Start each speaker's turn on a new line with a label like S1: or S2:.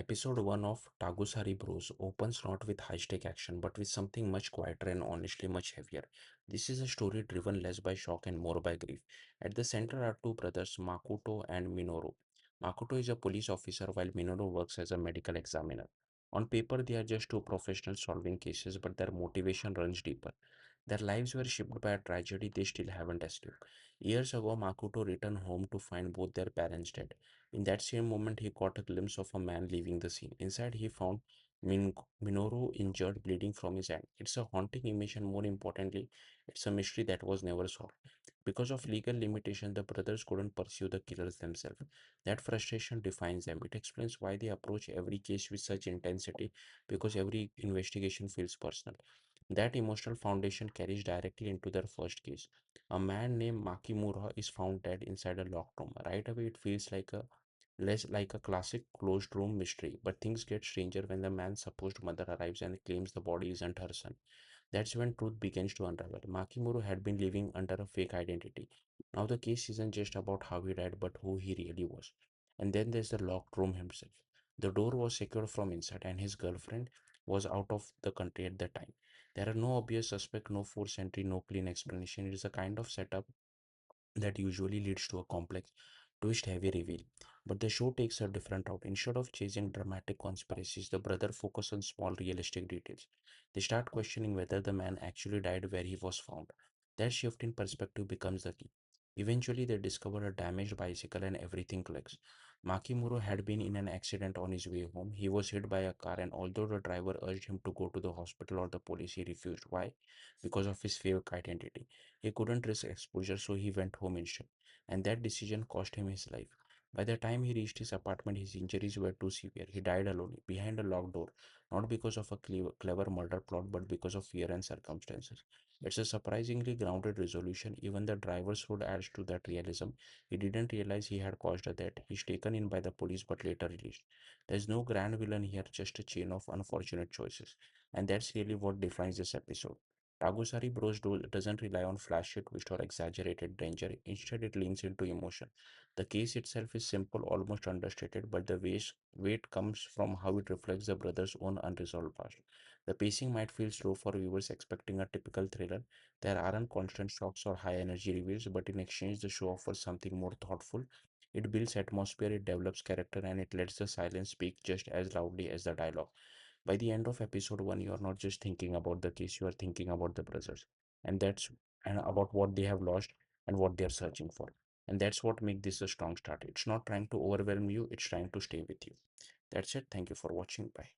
S1: Episode 1 of Tagusari Bros opens not with high stake action but with something much quieter and honestly much heavier. This is a story driven less by shock and more by grief. At the center are two brothers, Makoto and Minoru. Makoto is a police officer while Minoru works as a medical examiner. On paper, they are just two professionals solving cases, but their motivation runs deeper. Their lives were shaped by a tragedy they still haven't escaped. Years ago, Makoto returned home to find both their parents dead. In that same moment, he caught a glimpse of a man leaving the scene. Inside, he found Minoru injured, bleeding from his hand. It's a haunting image, and more importantly, it's a mystery that was never solved. Because of legal limitations, the brothers couldn't pursue the killers themselves. That frustration defines them. It explains why they approach every case with such intensity, because every investigation feels personal. That emotional foundation carries directly into their first case. A man named Makimura is found dead inside a locked room. Right away, it feels like a less like a classic closed room mystery, but things get stranger when the man's supposed mother arrives and claims the body isn't her son. That's when truth begins to unravel. Makimuro had been living under a fake identity. Now the case isn't just about how he died, but who he really was. And then there's the locked room himself. The door was secured from inside, and his girlfriend was out of the country at the time. There are no obvious suspect, no forced entry, no clean explanation. It is a kind of setup that usually leads to a complex, twist heavy reveal. But the show takes a different route. Instead of chasing dramatic conspiracies, the brother focus on small realistic details. They start questioning whether the man actually died where he was found. That shift in perspective becomes the key. Eventually, they discover a damaged bicycle and everything clicks. Makimuro had been in an accident on his way home. He was hit by a car, and although the driver urged him to go to the hospital or the police, he refused. Why? Because of his fake identity. He couldn't risk exposure, so he went home instead. And that decision cost him his life. By the time he reached his apartment, his injuries were too severe. He died alone, behind a locked door, not because of a clever murder plot, but because of fear and circumstances. It's a surprisingly grounded resolution. Even the driver's hood adds to that realism. He didn't realize he had caused a death. He's taken in by the police but later released. There's no grand villain here, just a chain of unfortunate choices. And that's really what defines this episode. Tagusari Bros doesn't rely on flashy twist or exaggerated danger. Instead, it leans into emotion. The case itself is simple, almost understated, but the weight comes from how it reflects the brothers' own unresolved past. The pacing might feel slow for viewers expecting a typical thriller. There aren't constant shocks or high energy reveals, but in exchange, the show offers something more thoughtful. It builds atmosphere, it develops character, and it lets the silence speak just as loudly as the dialogue. By the end of episode 1, you are not just thinking about the case, you are thinking about the brothers, and that's and about what they have lost and what they are searching for. And that's what makes this a strong start. It's not trying to overwhelm you, it's trying to stay with you. That's it. Thank you for watching. Bye.